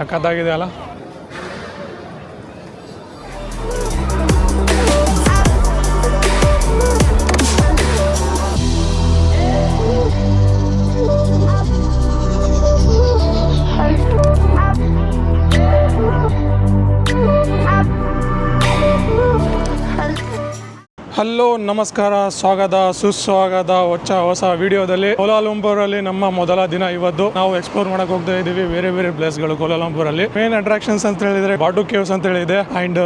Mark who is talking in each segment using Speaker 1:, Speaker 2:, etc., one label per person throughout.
Speaker 1: ಸಖತ್ತಾಗಿದೆ ಅಲ್ಲ. ಹಲೋ ನಮಸ್ಕಾರ, ಸ್ವಾಗತ ಸುಸ್ವಾಗತ ಹೊಸ ವಿಡಿಯೋದಲ್ಲಿ. ಕೋಲಾಲಂಪುರ್ ಅಲ್ಲಿ ನಮ್ಮ ಮೊದಲ ದಿನ ಇವತ್ತು. ನಾವು ಎಕ್ಸ್ಪ್ಲೋರ್ ಮಾಡಕ್ ಹೋಗ್ತಾ ಇದೀವಿ ಬೇರೆ ಬೇರೆ ಪ್ಲೇಸ್ಗಳು ಕೋಲಾಲಂಪುರ್ ಅಲ್ಲಿ. ಮೇನ್ ಅಟ್ರಾಕ್ಷನ್ಸ್ ಅಂತ ಹೇಳಿದ್ರೆ ಬಾಟು ಕೇವ್ಸ್ ಅಂತ ಹೇಳಿದೆ, ಅಂಡ್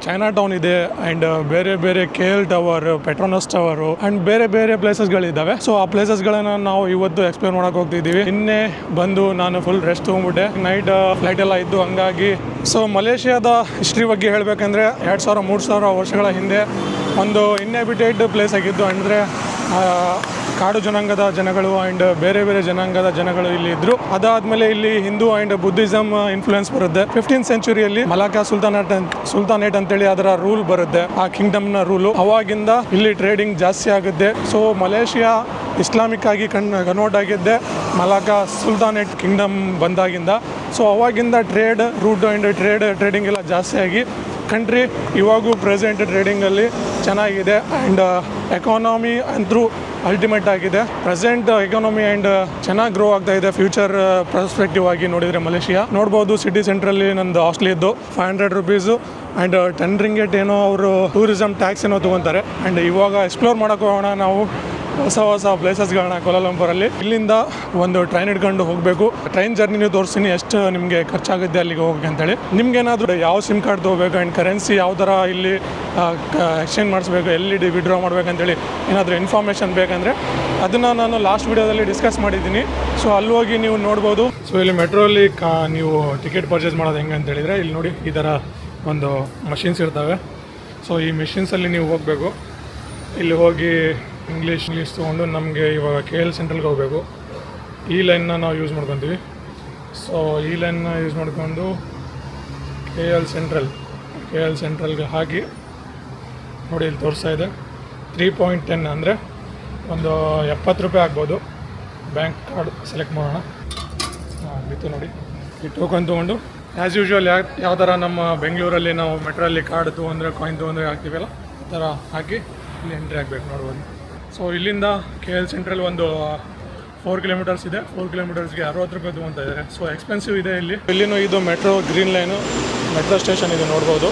Speaker 1: ಚೈನಾ ಟೌನ್ ಇದೆ, ಅಂಡ್ ಬೇರೆ ಬೇರೆ KL ಟವರ್, ಪೆಟ್ರೋನಸ್ ಟವರ್ ಅಂಡ್ ಬೇರೆ ಬೇರೆ ಪ್ಲೇಸಸ್ ಗಳಿದ್ದಾವೆ. ಸೊ ಆ ಪ್ಲೇಸಸ್ ಗಳನ್ನ ನಾವು ಇವತ್ತು ಎಕ್ಸ್ಪ್ಲೋರ್ ಮಾಡಕ್ ಹೋಗ್ತಿದೀವಿ. ನಿನ್ನೆ ಬಂದು ನಾನು ಫುಲ್ ರೆಸ್ಟ್ ತಗೊಂಡ್ಬಿಟ್ಟೆ, ನೈಟ್ ಫ್ಲೈಟ್ ಎಲ್ಲ ಇದ್ದು ಹಂಗಾಗಿ. ಸೊ ಮಲೇಷಿಯಾದ ಹಿಸ್ಟ್ರಿ ಬಗ್ಗೆ ಹೇಳ್ಬೇಕಂದ್ರೆ 2000-3000 ವರ್ಷಗಳ ಹಿಂದೆ ಒಂದು ಇನ್ಹ್ಯಾಬಿಟೆಡ್ ಪ್ಲೇಸ್ ಆಗಿದ್ದು. ಅಂದರೆ ಕಾಡು ಜನಾಂಗದ ಜನಗಳು ಆ್ಯಂಡ್ ಬೇರೆ ಬೇರೆ ಜನಾಂಗದ ಜನಗಳು ಇಲ್ಲಿ ಇದ್ರು. ಅದಾದಮೇಲೆ ಇಲ್ಲಿ ಹಿಂದೂ ಆ್ಯಂಡ್ ಬುದ್ಧಿಸಮ್ ಇನ್ಫ್ಲುಯೆನ್ಸ್ ಬರುತ್ತೆ. 15th ಸೆಂಚುರಿಯಲ್ಲಿ ಮಲಾಕಾ ಸುಲ್ತಾನೇಟ್ ಅಂತೇಳಿ ಅದರ ರೂಲ್ ಬರುತ್ತೆ, ಆ ಕಿಂಗ್ಡಮ್ನ ರೂಲು. ಅವಾಗಿಂದ ಇಲ್ಲಿ ಟ್ರೇಡಿಂಗ್ ಜಾಸ್ತಿ ಆಗುತ್ತೆ. ಸೊ ಮಲೇಷಿಯಾ ಇಸ್ಲಾಮಿಕ್ ಆಗಿ ಕನ್ವರ್ಟ್ ಆಗಿದ್ದೆ ಮಲಾಕಾ ಸುಲ್ತಾನೇಟ್ ಕಿಂಗ್ಡಮ್ ಬಂದಾಗಿಂದ. ಸೊ ಅವಾಗಿಂದ ಟ್ರೇಡ್ ರೂಟ್ ಆ್ಯಂಡ್ ಟ್ರೇಡಿಂಗ್ ಎಲ್ಲ ಜಾಸ್ತಿ ಆಗಿ ಕಂಟ್ರಿ ಇವಾಗೂ ಪ್ರೆಸೆಂಟ್ ಟ್ರೇಡಿಂಗಲ್ಲಿ ಚೆನ್ನಾಗಿದೆ. ಆ್ಯಂಡ್ ಎಕಾನಮಿ ಅಂತೂ ಅಲ್ಟಿಮೇಟ್ ಆಗಿದೆ. ಪ್ರೆಸೆಂಟ್ ಎಕಾನಮಿ ಆ್ಯಂಡ್ ಚೆನ್ನಾಗಿ ಗ್ರೋ ಆಗ್ತಾ ಇದೆ. ಫ್ಯೂಚರ್ ಪರ್ಸ್ಪೆಕ್ಟಿವ್ ಆಗಿ ನೋಡಿದರೆ ಮಲೇಷಿಯಾ ನೋಡ್ಬೋದು. ಸಿಟಿ ಸೆಂಟ್ರಲ್ಲಿ ನಂದು ಹಾಸ್ಟ್ಲಿ ಇದ್ದು $500 ಆ್ಯಂಡ್ 10 ರಿಂಗೇಟ್ ಏನೋ ಅವರು ಟೂರಿಸಮ್ ಟ್ಯಾಕ್ಸ್ ಏನೋ ತೊಗೊತಾರೆ. ಆ್ಯಂಡ್ ಇವಾಗ ಎಕ್ಸ್ಪ್ಲೋರ್ ಮಾಡೋಕ್ಕೆ ಹೋಗೋಣ ನಾವು ಹೊಸ ಪ್ಲೇಸಸ್ಗಳನ್ನ ಕೋಲಾಲಂಪುರಲ್ಲಿ. ಇಲ್ಲಿಂದ ಒಂದು ಟ್ರೈನ್ ಹಿಡ್ಕೊಂಡು ಹೋಗಬೇಕು. ಟ್ರೈನ್ ಜರ್ನಿನೂ ತೋರಿಸ್ತೀನಿ ಎಷ್ಟು ನಿಮಗೆ ಖರ್ಚಾಗುತ್ತೆ ಅಲ್ಲಿಗೆ ಹೋಗೋಕೆ ಅಂತೇಳಿ. ನಿಮ್ಗೇನಾದರೂ ಯಾವ ಸಿಮ್ ಕಾರ್ಡ್ ತೊಗೋಬೇಕು ಆ್ಯಂಡ್ ಕರೆನ್ಸಿ ಯಾವ ಥರ ಇಲ್ಲಿ ಎಕ್ಸ್ಚೇಂಜ್ ಮಾಡಿಸ್ಬೇಕು, ಎಲ್ಲಿ ವಿಡ್ರಾ ಮಾಡ್ಬೇಕಂತೇಳಿ ಏನಾದರೂ ಇನ್ಫಾರ್ಮೇಷನ್ ಬೇಕಂದರೆ ಅದನ್ನು ನಾನು ಲಾಸ್ಟ್ ವೀಡಿಯೋದಲ್ಲಿ ಡಿಸ್ಕಸ್ ಮಾಡಿದ್ದೀನಿ. ಸೊ ಅಲ್ಲಿ ಹೋಗಿ ನೀವು ನೋಡ್ಬೋದು. ಸೊ ಇಲ್ಲಿ ಮೆಟ್ರೋಲ್ಲಿ ನೀವು ಟಿಕೆಟ್ ಪರ್ಚೇಸ್ ಮಾಡೋದು ಹೆಂಗೆ ಅಂತ ಹೇಳಿದರೆ ಇಲ್ಲಿ ನೋಡಿ, ಈ ಥರ ಒಂದು ಮಷಿನ್ಸ್ ಇರ್ತವೆ. ಸೊ ಈ ಮಿಷಿನ್ಸಲ್ಲಿ ನೀವು ಹೋಗಬೇಕು. ಇಲ್ಲಿ ಹೋಗಿ ಇಂಗ್ಲೀಷ್ ತೊಗೊಂಡು ನಮಗೆ ಇವಾಗ KL ಸೆಂಟ್ರಲ್ಗೆ ಹೋಗಬೇಕು. ಈ ಲೈನ್ನ ನಾವು ಯೂಸ್ ಮಾಡ್ಕೊತೀವಿ. ಸೊ ಈ ಲೈನ್ನ ಯೂಸ್ ಮಾಡ್ಕೊಂಡು KL ಸೆಂಟ್ರಲ್ಗೆ ಹಾಕಿ ನೋಡಿ, ಇಲ್ಲಿ ತೋರಿಸ್ತಾ ಇದೆ 3.10 ಅಂದರೆ ಒಂದು $70 ಆಗ್ಬೋದು. ಬ್ಯಾಂಕ್ ಕಾರ್ಡ್ ಸೆಲೆಕ್ಟ್ ಮಾಡೋಣ. ಬಿತ್ತು ನೋಡಿ, ಈ ಟೋಕನ್ ತೊಗೊಂಡು ಆ್ಯಸ್ ಯೂಶ್ವಲ್ ಯಾವ ಥರ ನಮ್ಮ ಬೆಂಗಳೂರಲ್ಲಿ ನಾವು ಮೆಟ್ರಲ್ಲಿ ಕಾರ್ಡ್ ತೊಗೊಂಡ್ರೆ ಕಾಯಿನ್ ತೊಗೊಂಡ್ರೆ ಹಾಕ್ತೀವಲ್ಲ ಆ ಥರ ಹಾಕಿ ಇಲ್ಲಿ ಎಂಟ್ರಿ ಆಗಬೇಕು. ನೋಡ್ಬೋದು. ಸೊ ಇಲ್ಲಿಂದ KL ಸೆಂಟ್ರಲ್ ಒಂದು 4 ಕಿಲೋಮೀಟರ್ಸ್ ಇದೆ. 4 ಕಿಲೋಮೀಟರ್ಸ್ಗೆ $60 ತೊಗೊತಾ ಇದ್ದಾರೆ. ಸೊ ಎಕ್ಸ್ಪೆನ್ಸಿವ್ ಇದೆ ಇಲ್ಲಿನೂ. ಇದು metro green line metro station ಇದೆ, ನೋಡ್ಬೋದು.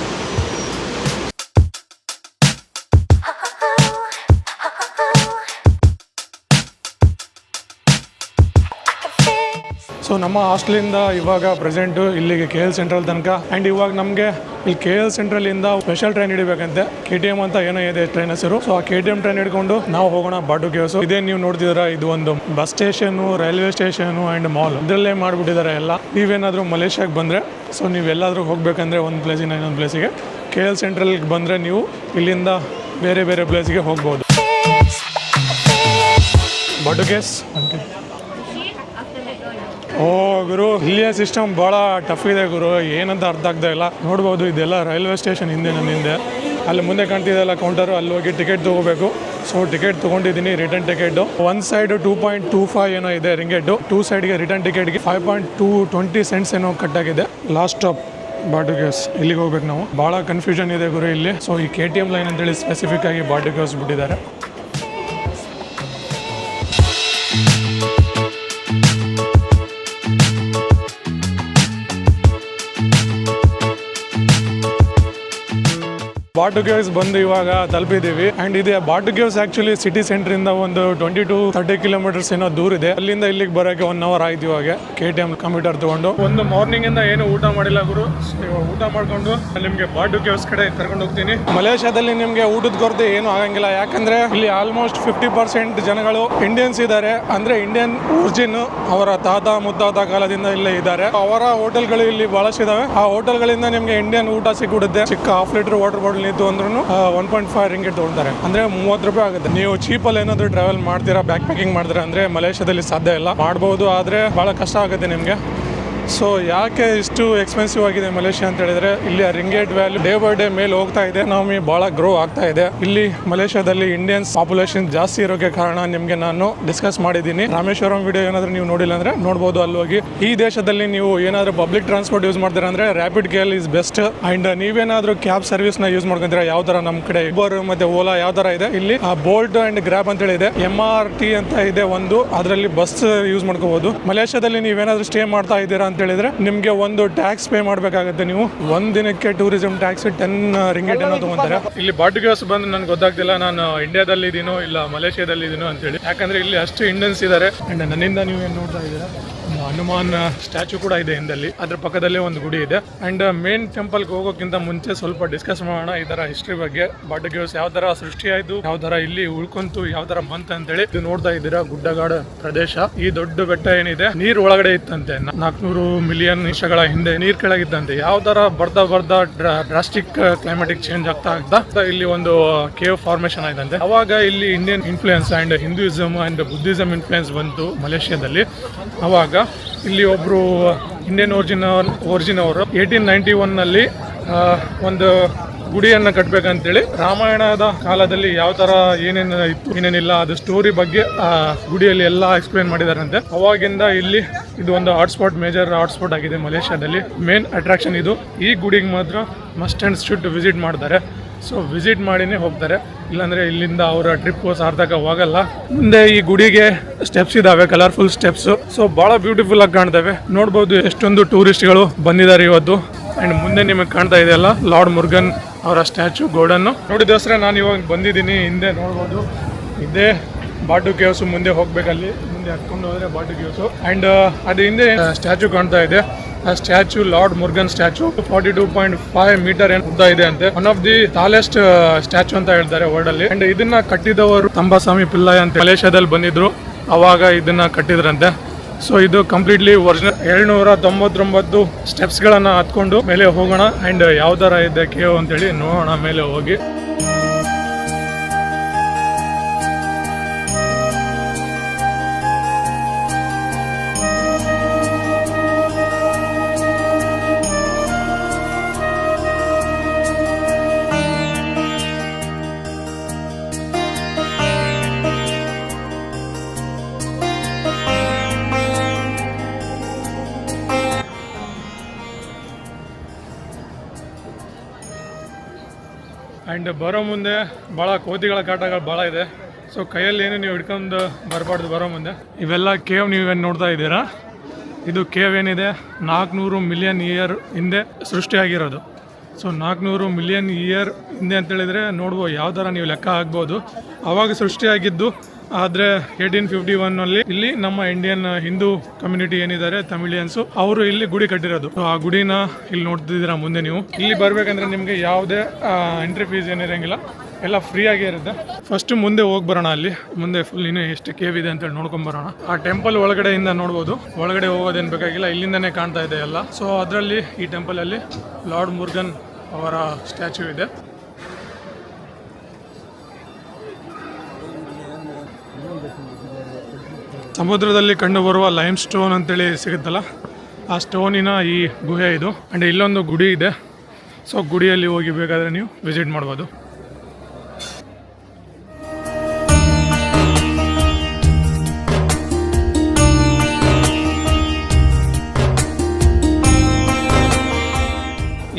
Speaker 1: ಸೊ ನಮ್ಮ ಹಾಸ್ಟೆಲಿಂದ ಇವಾಗ ಪ್ರೆಸೆಂಟು ಇಲ್ಲಿಗೆ KL ಸೆಂಟ್ರಲ್ ತನಕ. ಆ್ಯಂಡ್ ಇವಾಗ ನಮಗೆ ಇಲ್ಲಿ KL ಸೆಂಟ್ರಲಿಂದ ಸ್ಪೆಷಲ್ ಟ್ರೈನ್ ಹಿಡಿಬೇಕಂತೆ. KTM ಅಂತ ಏನೋ ಇದೆ ಟ್ರೈನ್ ಹೆಸರು. ಸೊ ಆ KTM ಟ್ರೈನ್ ಹಿಡ್ಕೊಂಡು ನಾವು ಹೋಗೋಣ ಬಾಟು ಕೇವ್ಸ್. ಇದೇ ನೀವು ನೋಡ್ತಿದ್ದೀರಾ, ಇದು ಒಂದು bus station, railway station and mall ಇದರಲ್ಲೇ ಮಾಡಿಬಿಟ್ಟಿದ್ದಾರೆ ಎಲ್ಲ. ನೀವೇನಾದರೂ ಮಲೇಷ್ಯಾಗೆ ಬಂದರೆ, ಸೊ ನೀವೆಲ್ಲಾದರೂ ಹೋಗಬೇಕಂದ್ರೆ ಒಂದು ಪ್ಲೇಸಿಂದ ಇನ್ನೊಂದು ಪ್ಲೇಸಿಗೆ KL ಸೆಂಟ್ರಲ್ಗೆ ಬಂದರೆ ನೀವು ಇಲ್ಲಿಂದ ಬೇರೆ ಬೇರೆ ಪ್ಲೇಸಿಗೆ ಹೋಗ್ಬೋದು. ಬಾಟು ಕೇವ್ಸ್ ಓ ಗುರು, ಇಲ್ಲಿಯ ಸಿಸ್ಟಮ್ ಭಾಳ ಟಫ್ ಇದೆ ಗುರು, ಏನಂತ ಅರ್ಥ ಆಗ್ತಾ ಇಲ್ಲ. ನೋಡ್ಬೋದು, ಇದೆಲ್ಲ ರೈಲ್ವೆ ಸ್ಟೇಷನ್ ಹಿಂದೆ, ನನ್ನ ಹಿಂದೆ ಅಲ್ಲಿ ಮುಂದೆ ಕಾಣ್ತಿದೆಯಲ್ಲ ಕೌಂಟರು, ಅಲ್ಲಿ ಹೋಗಿ ಟಿಕೆಟ್ ತೊಗೋಬೇಕು. ಸೊ ಟಿಕೆಟ್ ತೊಗೊಂಡಿದ್ದೀನಿ, ರಿಟರ್ನ್ ಟಿಕೆಟು. ಒಂದು ಸೈಡ್ 2.25 ಏನೋ ಇದೆ ರಿಂಗೇಟು, 2 ಸೈಡ್ಗೆ ರಿಟರ್ನ್ ಟಿಕೆಟ್ಗೆ 5.20 cents ಏನೋ ಕಟ್ಟಾಗಿದೆ. ಲಾಸ್ಟ್ ಸ್ಟಾಪ್ ಬಾಟು ಕೇವ್ಸ್, ಇಲ್ಲಿಗೆ ಹೋಗ್ಬೇಕು ನಾವು. ಭಾಳ ಕನ್ಫ್ಯೂಷನ್ ಇದೆ ಗುರು ಇಲ್ಲಿ. ಸೊ ಈ KTM ಲೈನ್ ಅಂತೇಳಿ ಸ್ಪೆಸಿಫಿಕ್ ಆಗಿ ಬಾಟು ಕೇವ್ಸ್ ಬಿಟ್ಟಿದ್ದಾರೆ. ಬಾಟು ಕೇವ್ಸ್ ಬಂದು ಇವಾಗ ತಲುಪಿದ್ದೀವಿ. ಆ್ಯಂಡ್ ಇದೆ ಬಾಟು ಕೇವ್ಸ್ ಆ್ಯಕ್ಚುಲಿ ಸಿಟಿ ಸೆಂಟ್ರಿಂದ ಒಂದು 20-30 ಕಿಲೋಮೀಟರ್ಸ್ ಏನೋ ದೂರ ಇದೆ. ಅಲ್ಲಿಂದ ಇಲ್ಲಿಗೆ ಬರೋಕ್ಕೆ 1 hour ಆಯ್ತು. ಇವಾಗ KTM ಕಂಪ್ಯೂಟರ್ ತೊಗೊಂಡು ಒಂದು ಮಾರ್ನಿಂಗಿಂದ ಏನು ಊಟ ಮಾಡಿಲ್ಲ ಗುರು. ಊಟ ಮಾಡಿಕೊಂಡು ನಿಮಗೆ ಬಾಟು ಕೇವ್ಸ್ ಕಡೆ ಕರ್ಕೊಂಡು ಹೋಗ್ತೀನಿ. ಮಲೇಷ್ಯಾದಲ್ಲಿ ನಿಮಗೆ ಊಟದ ಕೊರತೆ ಏನೂ ಆಗಂಗಿಲ್ಲ, ಯಾಕಂದರೆ ಇಲ್ಲಿ ಆಲ್ಮೋಸ್ಟ್ 50% ಜನಗಳು ಇಂಡಿಯನ್ಸ್ ಇದ್ದಾರೆ. ಅಂದರೆ ಇಂಡಿಯನ್ ಒರಿಜಿನ್, ಅವರ ತಾತ ಮುತ್ತಾತ ಕಾಲದಿಂದ ಇಲ್ಲೇ ಇದ್ದಾರೆ. ಅವರ ಹೋಟೆಲ್ಗಳು ಇಲ್ಲಿ ಬಹಳಷ್ಟು ಇದಾವೆ. ಆ ಹೋಟೆಲ್ಗಳಿಂದ ನಿಮಗೆ ಇಂಡಿಯನ್ ಊಟ ಸಿಕ್ಬಿಡುತ್ತೆ. ಚಿಕ್ಕ ½ ಲೀಟರ್ ವಾಟರ್ ಬಾಟಲ್ ನಿಂತು ಅಂದ್ರೂ 1.5 ರಿಂಗೇಟ್ ತೊಗೊಳ್ತಾರೆ. ಅಂದರೆ $30 ಆಗುತ್ತೆ. ನೀವು ಚೀಪಲ್ಲಿ ಏನಾದರೂ ಟ್ರಾವೆಲ್ ಮಾಡ್ತೀರಾ, ಬ್ಯಾಕ್ ಪ್ಯಾಕಿಂಗ್ ಮಾಡ್ತೀರಾ ಅಂದರೆ ಮಲೇಷ್ಯಾದಲ್ಲಿ ಸಾಧ್ಯ ಇಲ್ಲ. ಮಾಡ್ಬೋದು, ಆದರೆ ಭಾಳ ಕಷ್ಟ ಆಗುತ್ತೆ ನಿಮಗೆ. ಸೊ ಯಾಕೆ ಇಷ್ಟು ಎಕ್ಸ್ಪೆನ್ಸಿವ್ ಆಗಿದೆ ಮಲೇಷ್ಯಾ ಅಂತ ಹೇಳಿದ್ರೆ ಇಲ್ಲಿ ringgit value day by day ಮೇಲೆ ಹೋಗ್ತಾ ಇದೆ, ಎಕಾನಮಿ ಬಹಳ ಗ್ರೋ ಆಗ್ತಾ ಇದೆ. ಇಲ್ಲಿ ಮಲೇಷ್ಯಾದಲ್ಲಿ ಇಂಡಿಯನ್ಸ್ ಪಾಪ್ಯುಲೇಷನ್ ಜಾಸ್ತಿ ಇರೋಕೆ ಕಾರಣ ನಿಮಗೆ ನಾನು ಡಿಸ್ಕಸ್ ಮಾಡಿದ್ದೀನಿ. ರಾಮೇಶ್ವರಂ ವಿಡಿಯೋ ಏನಾದರೂ ನೀವು ನೋಡಿಲ್ಲ ಅಂದ್ರೆ ನೋಡ್ಬೋದು, ಅಲ್ಲಿ ಹೋಗಿ. ಈ ದೇಶದಲ್ಲಿ ನೀವು ಏನಾದರೂ ಪಬ್ಲಿಕ್ ಟ್ರಾನ್ಸ್ಪೋರ್ಟ್ ಯೂಸ್ ಮಾಡ್ತೀರಾ ಅಂದ್ರೆ rapid kale is best. And ನೀವೇನಾದ್ರೂ ಕ್ಯಾಬ್ ಸರ್ವಿಸ್ ನ ಯೂಸ್ ಮಾಡ್ಕೊಂತೀರಾ, ಯಾವ ತರ ನಮ್ಮ ಕಡೆ ಉಬರ್ ಮತ್ತೆ ಓಲಾ ಯಾವ ತರ ಇದೆ, ಇಲ್ಲಿ ಬೋಲ್ಟ್ ಅಂಡ್ ಗ್ರಾಬ್ ಅಂತ ಹೇಳಿ ಇದೆ. MRT ಅಂತ ಇದೆ ಒಂದು, ಅದರಲ್ಲಿ ಬಸ್ ಯೂಸ್ ಮಾಡ್ಕೋಬಹುದು. ಮಲೇಷ್ಯಾದಲ್ಲಿ ನೀವೇನಾದ್ರೂ ಸ್ಟೇ ಮಾಡ್ತಾ ಇದ್ದೀರಾ ಅಂತ ಹೇಳಿದ್ರೆ ನಿಮ್ಗೆ ಒಂದು ಟ್ಯಾಕ್ಸ್ ಪೇ ಮಾಡಬೇಕಾಗುತ್ತೆ. ನೀವು ಒಂದ್ ದಿನಕ್ಕೆ ಟೂರಿಸಂ ಟ್ಯಾಕ್ಸ್ 10 ರಿಂಗೇಟ್ ಏನೋ ತಗೊಂತಾರೆ. ಇಲ್ಲಿ ಬಾರ್ಡಿಗರ್ಸ್ ಬಂದು ನನ್ಗೆ ಗೊತ್ತಾಗ್ತಿಲ್ಲ ನಾನು ಇಂಡಿಯಾದಲ್ಲಿ ಇದೀನೋ ಇಲ್ಲ ಮಲೇಷ್ಯಾದಲ್ಲಿ ಇದೀನೋ ಅಂತೇಳಿ, ಯಾಕಂದ್ರೆ ಇಲ್ಲಿ ಅಷ್ಟು ಇಂಡಿಯನ್ಸ್ ಇದ್ದಾರೆ. ಅಂಡ್ ನನ್ನಿಂದ ನೀವು ಏನ್ ನೋಡ್ತಾ ಇದ್ದೀರಾ, ಹನುಮಾನ್ ಸ್ಟ್ಯಾಚು ಕೂಡ ಇದೆ ಹಿಂದಲ್ಲಿ, ಅದ್ರ ಪಕ್ಕದಲ್ಲೇ ಒಂದು ಗುಡಿ ಇದೆ. ಅಂಡ್ ಮೇನ್ ಟೆಂಪಲ್ಗೆ ಹೋಗೋಕ್ಕಿಂತ ಮುಂಚೆ ಸ್ವಲ್ಪ ಡಿಸ್ಕಸ್ ಮಾಡೋಣ ಇದರ ಹಿಸ್ಟ್ರಿ ಬಗ್ಗೆ. ಬಾರ್ಡಿಗರ್ಸ್ ಯಾವ ತರ ಸೃಷ್ಟಿ ಆಯ್ತು, ಯಾವ ತರ ಇಲ್ಲಿ ಉಳ್ಕೊಂತು, ಯಾವ ತರ ಬಂತ ಅಂತೇಳಿ. ಇದು ನೋಡ್ತಾ ಇದ್ದೀರಾ ಗುಡ್ಡಗಾಡು ಪ್ರದೇಶ. ಈ ದೊಡ್ಡ ಬೆಟ್ಟ ಏನಿದೆ ನೀರ್ ಒಳಗಡೆ ಇತ್ತಂತೆ 400 ಮಿಲಿಯನ್ ವರ್ಷಗಳ ಹಿಂದೆ ನೀರ್ ಕೆಳಗಿತ್ತಂತೆ. ಯಾವ ತರ ಬರ್ತಾ ಡ್ರಾಸ್ಟಿಕ್ ಕ್ಲೈಮ್ಯಾಟಿಕ್ ಚೇಂಜ್ ಆಗ್ತಾ ಇಲ್ಲಿ ಒಂದು ಕೇವ್ ಫಾರ್ಮೇಶನ್ ಆಯ್ತಂತೆ. ಅವಾಗ ಇಲ್ಲಿ Indian influence and Hinduism and Buddhism influence ಬಂತು ಮಲೇಷ್ಯಾದಲ್ಲಿ. ಅವಾಗ ಇಲ್ಲಿ ಒಬ್ರು ಇಂಡಿಯನ್ ಒರಿಜಿನ್ ಅವರು 1891 ಒಂದು ಗುಡಿಯನ್ನು ಕಟ್ಟಬೇಕಂತೇಳಿ ರಾಮಾಯಣದ ಕಾಲದಲ್ಲಿ ಯಾವ ತರ ಏನೇನು ಇತ್ತು ಏನೇನಿಲ್ಲ ಅದು ಸ್ಟೋರಿ ಬಗ್ಗೆ ಗುಡಿಯಲ್ಲಿ ಎಲ್ಲ ಎಕ್ಸ್ಪ್ಲೇನ್ ಮಾಡಿದಾರಂತೆ. ಅವಾಗಿಂದ ಇಲ್ಲಿ ಇದು ಒಂದು ಹಾಟ್ಸ್ಪಾಟ್, ಮೇಜರ್ ಹಾಟ್ಸ್ಪಾಟ್ ಆಗಿದೆ ಮಲೇಷ್ಯಾದಲ್ಲಿ. ಮೇನ್ ಅಟ್ರಾಕ್ಷನ್ ಇದು. ಈ ಗುಡಿಗೆ ಮಾತ್ರ ಮಸ್ಟ್ ಅಂಡ್ ಶುಡ್ ವಿಸಿಟ್ ಮಾಡ್ತಾರೆ. ಸೊ ವಿಸಿಟ್ ಮಾಡಿನೇ ಹೋಗ್ತಾರೆ, ಇಲ್ಲಾಂದ್ರೆ ಇಲ್ಲಿಂದ ಅವರ ಟ್ರಿಪ್ ಸಾರ್ಥಕವಾಗಲ್ಲ. ಮುಂದೆ ಈ ಗುಡಿಗೆ ಸ್ಟೆಪ್ಸ್ ಇದಾವೆ, ಕಲರ್ಫುಲ್ ಸ್ಟೆಪ್ಸ್. ಸೊ ಬಹಳ ಬ್ಯೂಟಿಫುಲ್ ಆಗಿ ಕಾಣ್ತವೆ. ನೋಡ್ಬೋದು ಎಷ್ಟೊಂದು ಟೂರಿಸ್ಟ್ಗಳು ಬಂದಿದ್ದಾರೆ ಇವತ್ತು. ಅಂಡ್ ಮುಂದೆ ನಿಮಗೆ ಕಾಣ್ತಾ ಇದೆಯಲ್ಲ ಲಾರ್ಡ್ ಮುರುಗನ್ ಅವರ ಸ್ಟ್ಯಾಚು ಗೋಲ್ಡನ್ನು ನೋಡಿ ದೋಸ್ರೆ. ನಾನು ಇವಾಗ ಬಂದಿದ್ದೀನಿ, ಹಿಂದೆ ನೋಡ್ಬೋದು ಇದೇ ಬಾಟು ಕೇವ್ಸ್. ಮುಂದೆ ಹೋಗ್ಬೇಕಲ್ಲಿ, ಮುಂದೆ ಹತ್ಕೊಂಡು ಹೋದ್ರೆ ಬಾಟು ಕೇವ್ಸ್. ಅಂಡ್ ಅದು ಹಿಂದೆ ಸ್ಟ್ಯಾಚು ಕಾಣ್ತಾ ಇದೆ. ಆ statue lord Murugan statue 42.5 metre ಉದ್ದ ಇದೆ ಅಂತೆ. One of the tallest statue ಅಂತ ಹೇಳ್ತಾರೆ ವರ್ಲ್ಡ್ ಅಲ್ಲಿ. ಅಂಡ್ ಇದನ್ನ ಕಟ್ಟಿದವರು ತಂಬಾಸ್ವಾಮಿ ಪಿಳ್ಳೈ ಅಂತ ಮಲೇಷ್ಯಾದಲ್ಲಿ ಬಂದಿದ್ರು, ಅವಾಗ ಇದನ್ನ ಕಟ್ಟಿದ್ರಂತೆ. ಸೊ ಇದು ಕಂಪ್ಲೀಟ್ಲಿ ಒರಿಜಿನಲ್. 799 ಸ್ಟೆಪ್ಸ್ ಗಳನ್ನ ಹತ್ಕೊಂಡು ಮೇಲೆ ಹೋಗೋಣ. ಅಂಡ್ ಯಾವ ತರ ಇದೆ ಕೇವ್ ಅಂತೇಳಿ ನೋಡೋಣ ಮೇಲೆ ಹೋಗಿ. ಆ್ಯಂಡ್ ಬರೋ ಮುಂದೆ ಭಾಳ ಕೋತಿಗಳ ಕಾಟಗಳು ಭಾಳ ಇದೆ. ಸೊ ಕೈಯಲ್ಲಿ ಏನು ನೀವು ಹಿಡ್ಕೊಂಡು ಬರಬಾರ್ದು ಬರೋ ಮುಂದೆ. ಇವೆಲ್ಲ ಕೇವ್ ನೀವೇನು ನೋಡ್ತಾ ಇದ್ದೀರಾ, ಇದು ಕೇವ್ ಏನಿದೆ 400 ಮಿಲಿಯನ್ ಇಯರ್ ಹಿಂದೆ ಸೃಷ್ಟಿಯಾಗಿರೋದು. ಸೊ 400 ಮಿಲಿಯನ್ ಇಯರ್ ಹಿಂದೆ ಅಂತೇಳಿದರೆ ನೋಡ್ಬೋದು, ಯಾವ ಥರ ನೀವು ಲೆಕ್ಕ ಆಗ್ಬೋದು. ಆವಾಗ ಸೃಷ್ಟಿಯಾಗಿದ್ದು. ಆದರೆ 1851 ಇಲ್ಲಿ ನಮ್ಮ ಇಂಡಿಯನ್ ಹಿಂದೂ ಕಮ್ಯುನಿಟಿ ಏನಿದ್ದಾರೆ ತಮಿಳಿಯನ್ಸು, ಅವರು ಇಲ್ಲಿ ಗುಡಿ ಕಟ್ಟಿರೋದು. ಆ ಗುಡಿನ ಇಲ್ಲಿ ನೋಡ್ತಿದ್ದೀರಾ ಮುಂದೆ ನೀವು. ಇಲ್ಲಿ ಬರ್ಬೇಕಂದ್ರೆ ನಿಮಗೆ ಯಾವುದೇ ಎಂಟ್ರಿ ಫೀಸ್ ಏನಿರಂಗಿಲ್ಲ, ಎಲ್ಲ ಫ್ರೀ ಆಗೇ ಇರುತ್ತೆ. ಫಸ್ಟ್ ಮುಂದೆ ಹೋಗಿ ಬರೋಣ. ಅಲ್ಲಿ ಮುಂದೆ ಫುಲ್ ಇನ್ನೂ ಎಷ್ಟು ಕೇವ್ ಇದೆ ಅಂತೇಳಿ ನೋಡ್ಕೊಂಡ್ ಬರೋಣ. ಆ ಟೆಂಪಲ್ ಒಳಗಡೆಯಿಂದ ನೋಡ್ಬೋದು, ಒಳಗಡೆ ಹೋಗೋದೇನು ಬೇಕಾಗಿಲ್ಲ, ಇಲ್ಲಿಂದನೇ ಕಾಣ್ತಾ ಇದೆ ಎಲ್ಲ. ಸೊ ಅದರಲ್ಲಿ ಈ ಟೆಂಪಲ್ ಅಲ್ಲಿ ಲಾರ್ಡ್ ಮುರುಗನ್ ಅವರ ಸ್ಟ್ಯಾಚ್ಯೂ ಇದೆ. ಸಮುದ್ರದಲ್ಲಿ ಕಂಡುಬರುವ ಲೈಮ್ ಸ್ಟೋನ್ ಅಂತೇಳಿ ಸಿಗುತ್ತಲ್ಲ, ಆ ಸ್ಟೋನಿನ ಈ ಗುಹೆ ಇದು. ಆ್ಯಂಡ್ ಇಲ್ಲೊಂದು ಗುಡಿ ಇದೆ. ಸೊ ಗುಡಿಯಲ್ಲಿ ಹೋಗಿ ಬೇಕಾದರೆ ನೀವು ವಿಸಿಟ್ ಮಾಡ್ಬೋದು.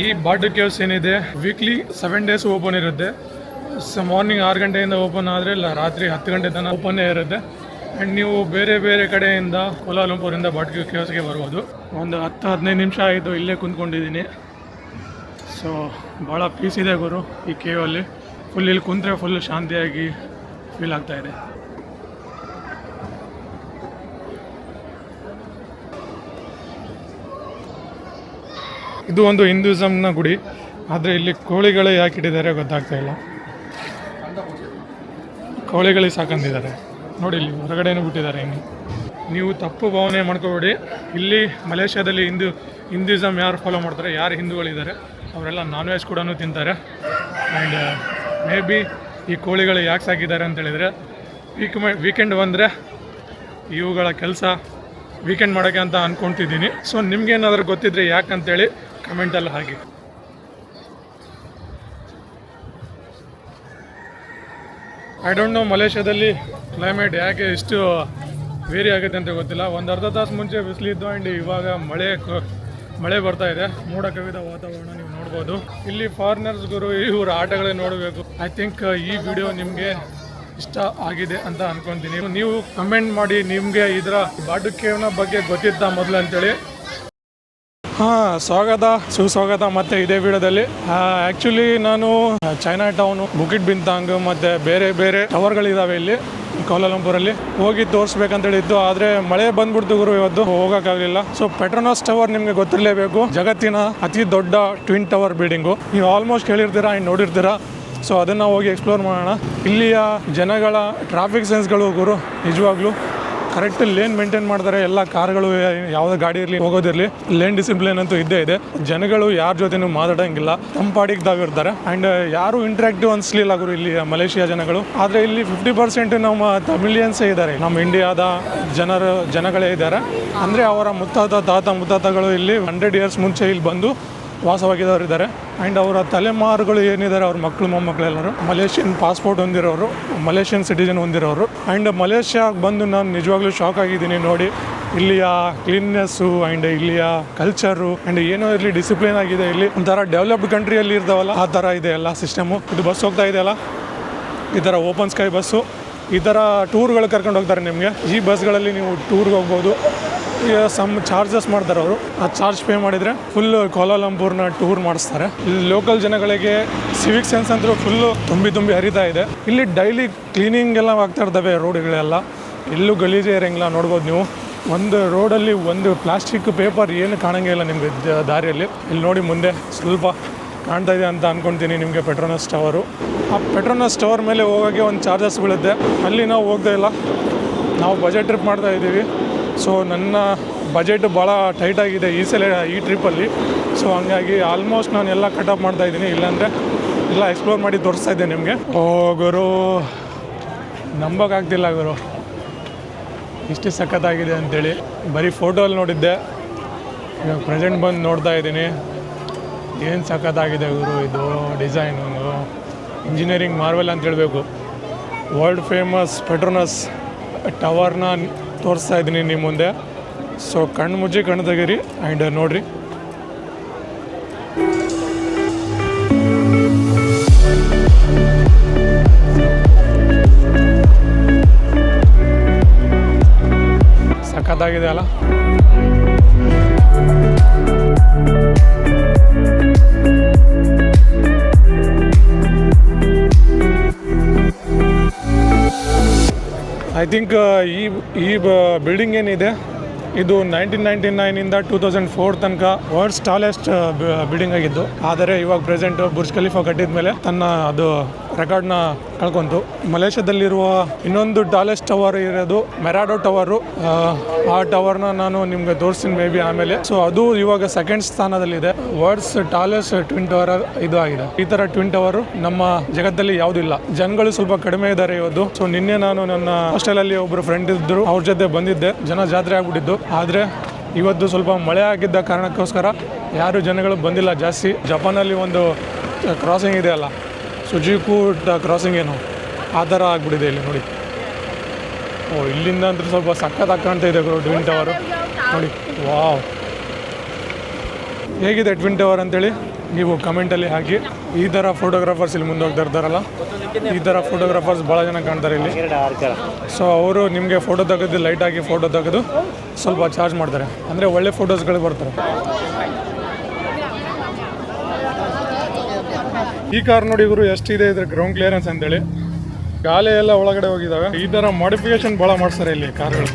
Speaker 1: ಈ ಬಾಟು ಕೇವ್ಸ್ ಏನಿದೆ ವೀಕ್ಲಿ 7 ಡೇಸ್ ಓಪನ್ ಇರುತ್ತೆ. ಮಾರ್ನಿಂಗ್ 6 ಗಂಟೆಯಿಂದ ಓಪನ್ ಆದರೆ ರಾತ್ರಿ 10 ಗಂಟೆ ತನಕ ಓಪನ್ನೇ ಇರುತ್ತೆ. ಆ್ಯಂಡ್ ನೀವು ಬೇರೆ ಬೇರೆ ಕಡೆಯಿಂದ ಕೋಲಾಲಂಪುರಿಂದ ಬಾಟು ಕೇವ್ಸ್ಗೆ ಬರ್ಬೋದು. ಒಂದು 10-15 ನಿಮಿಷ ಆಯಿತು ಇಲ್ಲೇ ಕುಂತ್ಕೊಂಡಿದ್ದೀನಿ. ಸೊ ಭಾಳ ಪೀಸ್ ಇದೆ ಗುರು ಈ ಕೇವಲ್ಲಿ. ಫುಲ್ ಇಲ್ಲಿ ಕುಂತ್ರೆ ಫುಲ್ ಶಾಂತಿಯಾಗಿ ಫೀಲ್ ಆಗ್ತಾ ಇದೆ. ಇದು ಒಂದು ಹಿಂದೂಯಿಸಮ್ನ ಗುಡಿ, ಆದರೆ ಇಲ್ಲಿ ಕೋಳಿಗಳೇ ಯಾಕೆ ಇಟ್ಟಿದ್ದಾರೆ ಗೊತ್ತಾಗ್ತಾ ಇಲ್ಲ. ಕೋಳಿಗಳಿಗೆ ಸಾಕಂದಿದ್ದಾರೆ ನೋಡಿ, ಇಲ್ಲಿ ಹೊರಗಡೆನೂ ಬಿಟ್ಟಿದ್ದಾರೆ. ಹಿಂಗೆ ನೀವು ತಪ್ಪು ಭಾವನೆ ಮಾಡ್ಕೋಬೇಡಿ. ಇಲ್ಲಿ ಮಲೇಷ್ಯಾದಲ್ಲಿ ಹಿಂದೂಯಿಸಮ್ ಯಾರು ಫಾಲೋ ಮಾಡ್ತಾರೆ, ಯಾರು ಹಿಂದೂಗಳಿದ್ದಾರೆ ಅವರೆಲ್ಲ ನಾನ್ ವೆಜ್ ಕೂಡ ತಿಂತಾರೆ. ಆ್ಯಂಡ್ ಮೇ ಬಿ ಈ ಕೋಳಿಗಳು ಯಾಕೆ ಸಾಕಿದ್ದಾರೆ ಅಂತೇಳಿದರೆ ವೀಕೆಂಡ್ ಬಂದರೆ ಇವುಗಳ ಕೆಲಸ ವೀಕೆಂಡ್ ಮಾಡೋಕ್ಕೆ ಅಂತ ಅಂದ್ಕೊತಿದ್ದೀನಿ. ಸೊ ನಿಮ್ಗೇನಾದರೂ ಗೊತ್ತಿದ್ರೆ ಯಾಕಂತೇಳಿ ಕಮೆಂಟಲ್ಲಿ ಹಾಕಿ. ಐ ಡೋಂಟ್ ನೋ ಮಲೇಷ್ಯಾದಲ್ಲಿ ಕ್ಲೈಮೇಟ್ ಯಾಕೆ ಇಷ್ಟು ವೇರಿ ಆಗುತ್ತೆ ಅಂತ ಗೊತ್ತಿಲ್ಲ. ಒಂದು ಅರ್ಧ ತಾಸು ಮುಂಚೆ ಬಿಸಿಲಿದ್ದು ಆ್ಯಂಡ್ ಇವಾಗ ಮಳೆ ಬರ್ತಾ ಇದೆ. ಮೋಡ ಕವಿದ ವಾತಾವರಣ ನೀವು ನೋಡ್ಬೋದು. ಇಲ್ಲಿ ಫಾರಿನರ್ಸ್ಗಳು ಇವ್ರ ಆಟಗಳೇ ನೋಡಬೇಕು. ಐ ಥಿಂಕ್ ಈ ವಿಡಿಯೋ ನಿಮಗೆ ಇಷ್ಟ ಆಗಿದೆ ಅಂತ ಅನ್ಕೊತೀನಿ. ನೀವು ಕಮೆಂಟ್ ಮಾಡಿ ನಿಮಗೆ ಇದರ ಬಾಡು ಕೇವ್ನ ಬಗ್ಗೆ ಗೊತ್ತಿತ್ತಾ ಮೊದಲು ಅಂತೇಳಿ. ಸುಸ್ವಾಗತ ಮತ್ತೆ ಇದೇ ವಿಡಿಯೋದಲ್ಲಿ. ಆ್ಯಕ್ಚುಲಿ ನಾನು ಚೈನಾ ಟೌನು, ಬುಕಿಟ್ ಬಿಂತಾಂಗ್ ಮತ್ತು ಬೇರೆ ಬೇರೆ ಟವರ್ಗಳಿದ್ದಾವೆ ಇಲ್ಲಿ ಕೌಲಾಲಂಪುರಲ್ಲಿ ಹೋಗಿ ತೋರಿಸ್ಬೇಕಂತೇಳಿದ್ದು. ಆದರೆ ಮಳೆ ಬಂದ್ಬಿಡ್ತು ಗುರು, ಇವತ್ತು ಹೋಗೋಕ್ಕಾಗಲಿಲ್ಲ. ಸೊ ಪೆಟ್ರೋನಾಸ್ ಟವರ್ ನಿಮಗೆ ಗೊತ್ತಿರಲೇಬೇಕು, ಜಗತ್ತಿನ ಅತಿ ದೊಡ್ಡ ಟ್ವಿನ್ ಟವರ್ ಬಿಲ್ಡಿಂಗು. ನೀವು ಆಲ್ಮೋಸ್ಟ್ ಕೇಳಿರ್ತೀರಾ ಆ್ಯಂಡ್ ನೋಡಿರ್ತೀರಾ. ಸೊ ಅದನ್ನು ಹೋಗಿ ಎಕ್ಸ್ಪ್ಲೋರ್ ಮಾಡೋಣ. ಇಲ್ಲಿಯ ಜನಗಳ ಟ್ರಾಫಿಕ್ ಸೆನ್ಸ್ಗಳು ಗುರು ನಿಜವಾಗ್ಲೂ ಕರೆಕ್ಟ್ ಲೇನ್ ಮೇಂಟೈನ್ ಮಾಡ್ತಾರೆ. ಎಲ್ಲ ಕಾರ್ಗಳು ಯಾವುದೇ ಗಾಡಿ ಇರಲಿ ಹೋಗೋದಿರಲಿ ಲೇನ್ ಡಿಸಿಪ್ಲಿನ್ ಅಂತೂ ಇದ್ದೇ ಇದೆ. ಜನಗಳು ಯಾರ ಜೊತೆನೂ ಮಾತಾಡೋಂಗಿಲ್ಲ, ತಮ್ಮ ಪಾಡಿಗೆ ತಾವಿರ್ತಾರೆ. ಆ್ಯಂಡ್ ಯಾರು ಇಂಟ್ರಾಕ್ಟಿವ್ ಅನಿಸ್ಲಿಲ್ಲ ಗುರು ಇಲ್ಲಿ ಮಲೇಷಿಯಾ ಜನಗಳು. ಆದರೆ ಇಲ್ಲಿ 50% ನಮ್ಮ ತಮಿಳಿಯನ್ಸೇ ಇದ್ದಾರೆ, ನಮ್ಮ ಇಂಡಿಯಾದ ಜನಗಳೇ ಇದ್ದಾರೆ. ಅಂದರೆ ಅವರ ಮುತ್ತಾತಗಳು ಇಲ್ಲಿ 100 years ಮುಂಚೆ ಇಲ್ಲಿ ಬಂದು ವಾಸವಾಗಿದ್ದವರು ಇದ್ದಾರೆ. ಆ್ಯಂಡ್ ಅವರ ತಲೆಮಾರುಗಳು ಏನಿದ್ದಾರೆ, ಅವ್ರ ಮಕ್ಕಳು ಮೊಮ್ಮಕ್ಕಳೆಲ್ಲರೂ ಮಲೇಷಿಯನ್ ಪಾಸ್ಪೋರ್ಟ್ ಹೊಂದಿರೋರು, ಮಲೇಷಿಯನ್ ಸಿಟಿಜನ್ ಹೊಂದಿರೋರು. ಆ್ಯಂಡ್ ಮಲೇಷ್ಯಾಗೆ ಬಂದು ನಾನು ನಿಜವಾಗ್ಲೂ ಶಾಕ್ ಆಗಿದ್ದೀನಿ ನೋಡಿ. ಇಲ್ಲಿಯ ಕ್ಲೀನ್ನೆಸ್ಸು ಆ್ಯಂಡ್ ಇಲ್ಲಿಯ ಕಲ್ಚರು ಆ್ಯಂಡ್ ಏನೋ ಇರಲಿ ಡಿಸಿಪ್ಲಿನ್ ಆಗಿದೆ. ಇಲ್ಲಿ ಒಂಥರ ಡೆವಲಪ್ಡ್ ಕಂಟ್ರಿಯಲ್ಲಿ ಇರ್ತಾವಲ್ಲ ಆ ಥರ ಇದೆ ಎಲ್ಲ ಸಿಸ್ಟಮು. ಇದು ಬಸ್ ಹೋಗ್ತಾ ಇದೆಯಲ್ಲ, ಈ ಥರ ಓಪನ್ ಸ್ಕೈ ಬಸ್ಸು, ಈ ಥರ ಟೂರ್ಗಳು ಕರ್ಕೊಂಡು ಹೋಗ್ತಾರೆ ನಿಮಗೆ. ಈ ಬಸ್ಗಳಲ್ಲಿ ನೀವು ಟೂರ್ಗೆ ಹೋಗ್ಬೋದು. ಸಮ್ ಚಾರ್ಜಸ್ ಮಾಡ್ತಾರೆ ಅವರು. ಆ ಚಾರ್ಜ್ ಪೇ ಮಾಡಿದರೆ ಫುಲ್ ಕೌಲಾಲಂಪುರ್ನ ಟೂರ್ ಮಾಡಿಸ್ತಾರೆ. ಇಲ್ಲಿ ಲೋಕಲ್ ಜನಗಳಿಗೆ ಸಿವಿಕ್ ಸೆನ್ಸ್ ಅಂತೂ ಫುಲ್ಲು ತುಂಬಿ ಹರಿತಾ ಇದೆ. ಇಲ್ಲಿ ಡೈಲಿ ಕ್ಲೀನಿಂಗ್ ಎಲ್ಲ ಆಗ್ತಾ ಇರ್ತವೆ ರೋಡ್ಗಳೆಲ್ಲ, ಎಲ್ಲೂ ಗಲೀಜೇ ಇರೋಂಗಿಲ್ಲ. ನೋಡ್ಬೋದು ನೀವು, ಒಂದು ರೋಡಲ್ಲಿ ಒಂದು ಪ್ಲಾಸ್ಟಿಕ್ ಪೇಪರ್ ಏನು ಕಾಣಂಗೇ ಇಲ್ಲ ನಿಮಗೆ ದಾರಿಯಲ್ಲಿ. ಇಲ್ಲಿ ನೋಡಿ ಮುಂದೆ ಸ್ವಲ್ಪ ಕಾಣ್ತಾ ಇದೆ ಅಂತ ಅಂದ್ಕೊತೀನಿ ನಿಮಗೆ ಪೆಟ್ರೋನಾಸ್ ಟವರು. ಆ ಪೆಟ್ರೋನಾಸ್ ಟವರ್ ಮೇಲೆ ಹೋಗೋಕ್ಕೆ ಒಂದು ಚಾರ್ಜಸ್ ಬೀಳುತ್ತೆ. ಅಲ್ಲಿ ನಾವು ಹೋಗ್ತಾ ಇಲ್ಲ, ನಾವು ಬಜೆಟ್ ಟ್ರಿಪ್ ಮಾಡ್ತಾ ಇದ್ದೀವಿ. ಸೊ ನನ್ನ ಬಜೆಟ್ ಭಾಳ ಟೈಟಾಗಿದೆ ಈ ಟ್ರಿಪ್ಪಲ್ಲಿ. ಸೊ ಹಂಗಾಗಿ ಆಲ್ಮೋಸ್ಟ್ ನಾನು ಎಲ್ಲ ಕಟಪ್ ಮಾಡ್ತಾಯಿದ್ದೀನಿ, ಇಲ್ಲಾಂದರೆ ಎಲ್ಲ ಎಕ್ಸ್ಪ್ಲೋರ್ ಮಾಡಿ ತೋರಿಸ್ತಾ ಇದ್ದೆ ನಿಮಗೆ. ಓ ಗುರು, ನಂಬೋಕ್ಕಾಗ್ತಿಲ್ಲ ಗುರು, ಇಷ್ಟು ಸಖತ್ತಾಗಿದೆ ಅಂಥೇಳಿ. ಬರೀ ಫೋಟೋಲ್ಲಿ ನೋಡಿದ್ದೆ, ಇವಾಗ ಪ್ರೆಸೆಂಟ್ ಬಂದು ನೋಡ್ತಾ ಇದ್ದೀನಿ. ಏನು ಸಖತ್ತಾಗಿದೆ ಗುರು, ಇದು ಡಿಸೈನು ಇಂಜಿನಿಯರಿಂಗ್ ಮಾರ್ವೆಲ್ ಅಂತ ಹೇಳಬೇಕು. ವರ್ಲ್ಡ್ ಫೇಮಸ್ ಪೆಟ್ರೋನಾಸ್ ಟವರ್ನ ತೋರಿಸ್ತಾ ಇದ್ದೀನಿ ನಿಮ್ಮ ಮುಂದೆ. ಸೊ ಕಣ್ಣು ಮುಚ್ಚಿ ಕಣ್ಣು ತೆಗೀರಿ ಆ್ಯಂಡ್ ನೋಡಿರಿ. ಸಖತ್ತಾಗಿದೆ ಅಲ್ಲ. ಐ ಥಿಂಕ್ ಈ ಬಿಲ್ಡಿಂಗ್ ಏನಿದೆ ಇದು 1999ಇಂದ 2004 ತನಕ ವರ್ಲ್ಡ್ಸ್ ಟಾಲೆಸ್ಟ್ ಬಿಲ್ಡಿಂಗ್ ಆಗಿದ್ದು. ಆದರೆ ಇವಾಗ ಪ್ರೆಸೆಂಟ್ ಬುರ್ಜ್ ಖಲೀಫಾ ಕಟ್ಟಿದ ಮೇಲೆ ತನ್ನ ಅದು ರೆಕಾರ್ಡ್ನ ಕಳ್ಕೊಂತು. ಮಲೇಷ್ಯಾದಲ್ಲಿರುವ ಇನ್ನೊಂದು ಟಾಲೆಸ್ಟ್ ಟವರ್ ಇರೋದು ಮೆರಾಡೋ ಟವರು. ಆ ಟವರ್ನ ನಾನು ನಿಮಗೆ ತೋರಿಸ್ತೀನಿ ಮೇ ಬಿ ಆಮೇಲೆ. ಸೊ ಅದು ಇವಾಗ ಸೆಕೆಂಡ್ ಸ್ಥಾನದಲ್ಲಿದೆ. ವರ್ಲ್ಡ್ಸ್ ಟಾಲೆಸ್ಟ್ ಟ್ವಿನ್ ಟವರ್ ಇದು ಆಗಿದೆ. ಈ ಥರ ಟ್ವಿನ್ ಟವರು ನಮ್ಮ ಜಗತ್ತಲ್ಲಿ ಯಾವುದೂ ಇಲ್ಲ. ಜನಗಳು ಸ್ವಲ್ಪ ಕಡಿಮೆ ಇದ್ದಾರೆ ಇವತ್ತು. ಸೊ ನಿನ್ನೆ ನಾನು ನನ್ನ ಹಾಸ್ಟೆಲಲ್ಲಿ ಒಬ್ಬರು ಫ್ರೆಂಡ್ ಇದ್ದರು, ಅವ್ರ ಜೊತೆ ಬಂದಿದ್ದೆ. ಜನ ಜಾತ್ರೆ ಆಗ್ಬಿಟ್ಟಿದ್ದು. ಆದರೆ ಇವತ್ತು ಸ್ವಲ್ಪ ಮಳೆ ಆಗಿದ್ದ ಕಾರಣಕ್ಕೋಸ್ಕರ ಯಾರು ಜನಗಳು ಬಂದಿಲ್ಲ ಜಾಸ್ತಿ. ಜಪಾನಲ್ಲಿ ಒಂದು ಕ್ರಾಸಿಂಗ್ ಇದೆ ಅಲ್ಲ, ಸುಜುಕು ಕ್ರಾಸಿಂಗ್ ಏನು ಆ ಥರ ಆಗ್ಬಿಟ್ಟಿದೆ ಇಲ್ಲಿ ನೋಡಿ. ಇಲ್ಲಿಂದ ಅಂತೂ ಸ್ವಲ್ಪ ಸಖತ್ತಾಗಿ ಕಾಣ್ತಾ ಇದೆ ಟ್ವಿನ್ ಟವರು ನೋಡಿ. ವಾವ್, ಹೇಗಿದೆ ಟ್ವಿನ್ ಟವರ್ ಅಂತೇಳಿ ನೀವು ಕಮೆಂಟಲ್ಲಿ ಹಾಕಿ. ಈ ಥರ ಫೋಟೋಗ್ರಾಫರ್ಸ್ ಇಲ್ಲಿ ಮುಂದೆ ಹೋಗ್ತಾ ಇರ್ತಾರಲ್ಲ, ಈ ಥರ ಫೋಟೋಗ್ರಾಫರ್ಸ್ ಭಾಳ ಜನ ಕಾಣ್ತಾರೆ ಇಲ್ಲಿ. ಸೊ ಅವರು ನಿಮಗೆ ಫೋಟೋ ತೆಗೆದು ಲೈಟಾಗಿ ಫೋಟೋ ತೆಗೆದು ಸ್ವಲ್ಪ ಚಾರ್ಜ್ ಮಾಡ್ತಾರೆ, ಅಂದರೆ ಒಳ್ಳೆ ಫೋಟೋಸ್ಗಳು ಬರ್ತಾರೆ. ಈ ಕಾರ್ ನೋಡಿ ಗುರು ಎಷ್ಟಿದೆ ಇದ್ರ ಗ್ರೌಂಡ್ ಕ್ಲಿಯರೆನ್ಸ್ ಅಂತೇಳಿ. ಗಾಲಿ ಎಲ್ಲ ಒಳಗಡೆ ಹೋಗಿದ್ದಾವೆ. ಈ ಥರ ಮಾಡಿಫಿಕೇಶನ್ ಭಾಳ ಮಾಡಿಸ್ತಾರೆ ಇಲ್ಲಿ ಕಾರ್ಗಳು.